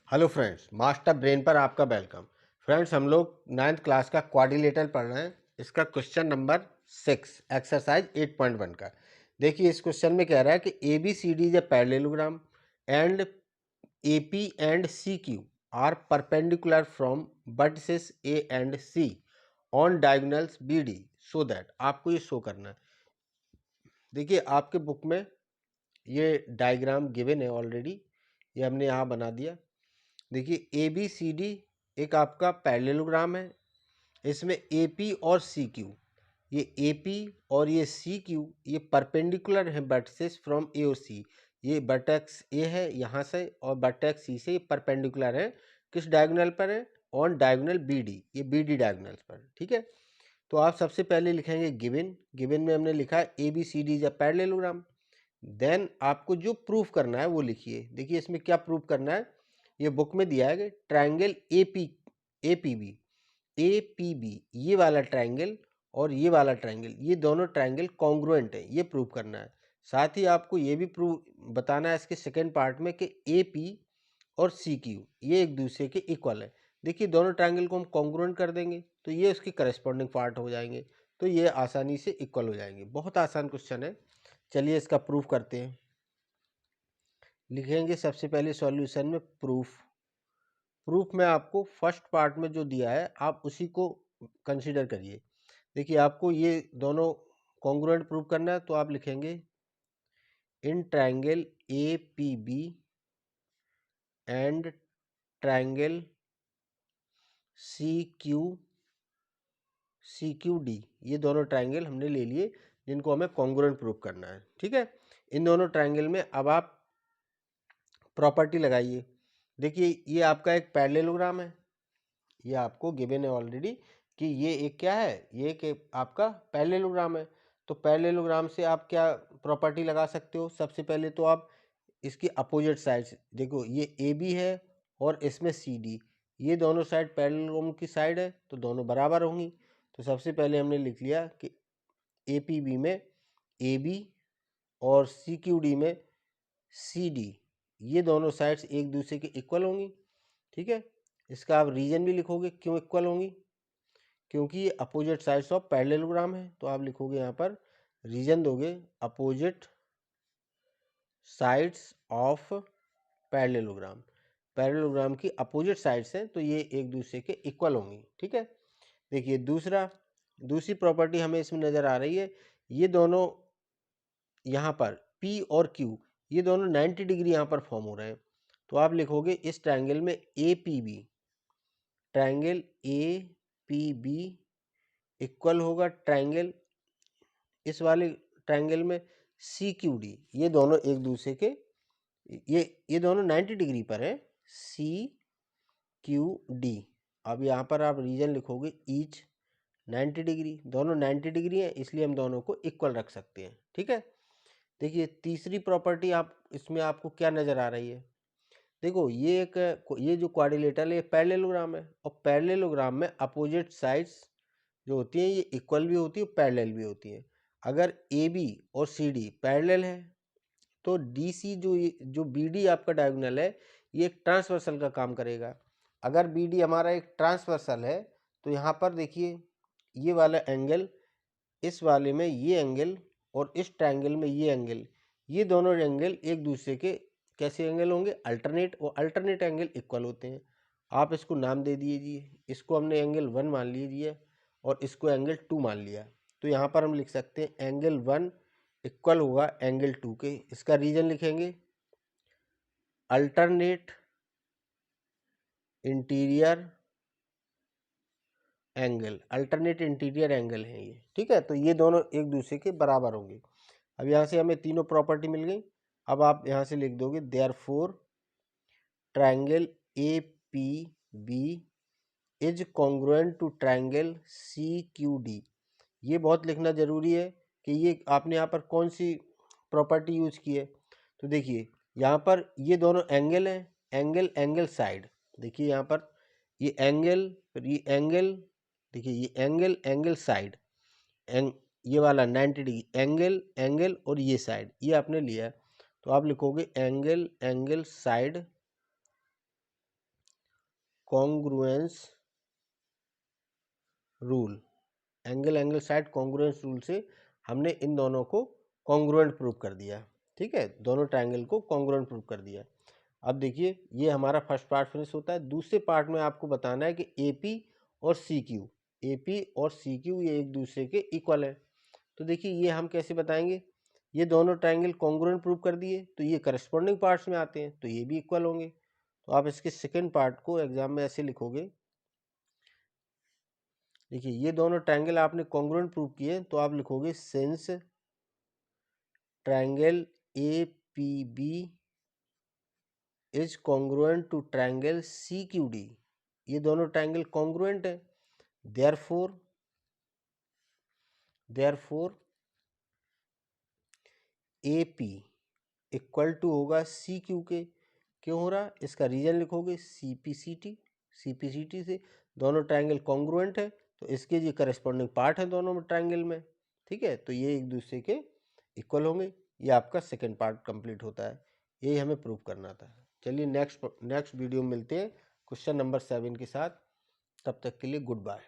Hello friends, master brain पर आपका welcome. Friends, हम लोग 9th क्लास का क्वाड्रिलेटरल पढ़ रहे हैं। इसका क्वेश्चन नंबर 6 एक्सरसाइज 8.1 का। देखिए, इस क्वेश्चन में कह रहा है कि A B C D is a parallelogram and A P and C Q are perpendicular from vertices A and C on diagonals B D so that. आपको ये शो करना है। देखिए, आपके बुक में ये डायग्राम गिवन है ऑलरेडी, ये हमने यहाँ बना दिया। देखिए, ए बी सी डी एक आपका पैरेललोग्राम है। इसमें ए पी और सी क्यू, ये ए पी और ये सी क्यू ये परपेंडिकुलर है वर्टिसेस फ्रॉम ए और सी। ये वर्टेक्स ए है यहाँ से और वर्टेक्स सी से ये परपेंडिकुलर है। किस डायगोनल पर है? ऑन डायगोनल बी डी, ये बी डी डायगोनल पर। ठीक है, तो आप सबसे पहले लिखेंगे गिवन। गिवन में हमने लिखा है A B C D is a parallelogram. Then आपको जो प्रूफ करना है वो लिखिए। देखिए, इसमें क्या प्रूफ करना है, ये बुक में दिया है कि ट्राइंगल ए पी बी ये वाला ट्राइंगल और ये वाला ट्राइंगल, ये दोनों ट्राइंगल कॉन्ग्रुएंट है, ये प्रूव करना है। साथ ही आपको ये भी प्रूव बताना है इसके सेकेंड पार्ट में कि ए पी और सी क्यू ये एक दूसरे के इक्वल है। देखिए, दोनों ट्राइंगल को हम कॉन्ग्रुएंट कर देंगे तो ये उसके करस्पॉन्डिंग पार्ट हो जाएंगे, तो ये आसानी से इक्वल हो जाएंगे। बहुत आसान क्वेश्चन है। चलिए इसका प्रूफ करते हैं। लिखेंगे सबसे पहले सॉल्यूशन में प्रूफ। प्रूफ में आपको फर्स्ट पार्ट में जो दिया है आप उसी को कंसीडर करिए। देखिए, आपको ये दोनों कॉन्ग्रुएंट प्रूफ करना है, तो आप लिखेंगे in triangle A P B and triangle C Q D, ये दोनों ट्राइंगल हमने ले लिए जिनको हमें कॉन्ग्रुएंट प्रूफ करना है। ठीक है, इन दोनों ट्राइंगल में अब आप प्रॉपर्टी लगाइए। देखिए, ये आपका एक पैरेललोग्राम है, ये आपको गिवन है ऑलरेडी कि ये एक क्या है, ये एक आपका पैरेललोग्राम है। तो पैरेललोग्राम से आप क्या प्रॉपर्टी लगा सकते हो? सबसे पहले तो आप इसकी अपोजिट साइड्स देखो, ये ए बी है और इसमें सी डी, ये दोनों साइड पैरेललोग्राम की साइड है तो दोनों बराबर होंगी। तो सबसे पहले हमने लिख लिया कि ए पी बी में ए बी और सी क्यू डी में सी डी, ये दोनों साइड्स एक दूसरे के इक्वल होंगी। ठीक है, इसका आप रीजन भी लिखोगे क्यों इक्वल होंगी, क्योंकि ये अपोजिट साइड्स ऑफ पैरेललोग्राम है। तो आप लिखोगे यहाँ पर रीजन दोगे opposite sides of parallelogram. Parallelogram की अपोजिट साइड्स हैं तो ये एक दूसरे के इक्वल होंगी। ठीक है, देखिए दूसरी प्रॉपर्टी हमें इसमें नज़र आ रही है, ये दोनों यहाँ पर P और Q ये दोनों 90 डिग्री यहाँ पर फॉर्म हो रहे हैं। तो आप लिखोगे इस ट्राइंगल में A P B, triangle A P B equal होगा ट्राइंगल, इस वाले ट्राइंगल में सी क्यू डी, ये दोनों एक दूसरे के ये दोनों 90 डिग्री पर है, सी क्यू डी। अब यहाँ पर आप रीजन लिखोगे ईच 90 डिग्री, दोनों 90 डिग्री हैं इसलिए हम दोनों को इक्वल रख सकते हैं। ठीक है, देखिए तीसरी प्रॉपर्टी आप इसमें आपको क्या नज़र आ रही है? देखो, ये जो क्वाड्रिलेटरल है पैरेललोग्राम है और पैरेललोग्राम में अपोजिट साइड्स जो होती हैं ये इक्वल भी होती है, पैरेलल भी होती है। अगर ए बी और सी डी पैरेलल है तो डी सी जो बी डी आपका डायगोनल है ये एक ट्रांसवर्सल का काम करेगा। अगर बी डी हमारा एक ट्रांसवर्सल है तो यहाँ पर देखिए ये वाला एंगल, इस वाले में ये एंगल और इस ट्रायंगल में ये एंगल, ये दोनों एंगल एक दूसरे के कैसे एंगल होंगे? अल्टरनेट, और अल्टरनेट एंगल इक्वल होते हैं। आप इसको नाम दे दीजिए, इसको हमने एंगल 1 मान लीजिए और इसको एंगल 2 मान लिया। तो यहाँ पर हम लिख सकते हैं एंगल 1 इक्वल होगा एंगल 2 के। इसका रीजन लिखेंगे alternate interior angle, alternate interior angle है ये। ठीक है, तो ये दोनों एक दूसरे के बराबर होंगे। अब यहाँ से हमें तीनों प्रॉपर्टी मिल गई। अब आप यहाँ से लिख दोगे therefore triangle A P B is congruent to triangle C Q D. ये बहुत लिखना जरूरी है कि ये आपने यहाँ पर कौन सी प्रॉपर्टी यूज की है। तो देखिए, यहाँ पर ये दोनों एंगल हैं, एंगल एंगल साइड। देखिए यहाँ पर ये एंगल, फिर ये एंगल, देखिए ये एंगल एंगल साइड, ये वाला 90 डिग्री एंगल एंगल और ये साइड, ये आपने लिया है। तो आप लिखोगे angle angle side congruence rule, angle side congruence rule से हमने इन दोनों को कॉन्ग्रुएंट प्रूव कर दिया। ठीक है, दोनों ट्रायंगल को कॉन्ग्रुएंट प्रूव कर दिया। अब देखिए ये हमारा फर्स्ट पार्ट फिनिश होता है। दूसरे पार्ट में आपको बताना है कि AP और CQ, AP और CQ ये एक दूसरे के इक्वल है। तो देखिए ये हम कैसे बताएंगे, ये दोनों ट्रायंगल कॉन्ग्रुएंट प्रूव कर दिए तो ये करस्पॉन्डिंग पार्ट्स में आते हैं तो ये भी इक्वल होंगे। तो आप इसके सेकेंड पार्ट को एग्जाम में ऐसे लिखोगे, देखिए ये दोनों ट्रायंगल आपने कॉन्ग्रुएंट प्रूव किए तो आप लिखोगे since triangle APB is congruent to triangle CQD, ये दोनों ट्रायंगल कॉन्ग्रुएंट है, देयरफॉर AP इक्वल टू होगा CQ के। क्यों हो रहा, इसका रीजन लिखोगे CPCT से दोनों ट्रायंगल कॉन्ग्रुएंट है तो इसके जो करस्पॉन्डिंग पार्ट है दोनों ट्रायंगल में, ठीक है, तो ये एक दूसरे के इक्वल होंगे। ये आपका सेकंड पार्ट कंप्लीट होता है, यही हमें प्रूव करना था। चलिए नेक्स्ट वीडियो में मिलते हैं क्वेश्चन नंबर 7 के साथ, तब तक के लिए गुड बाय।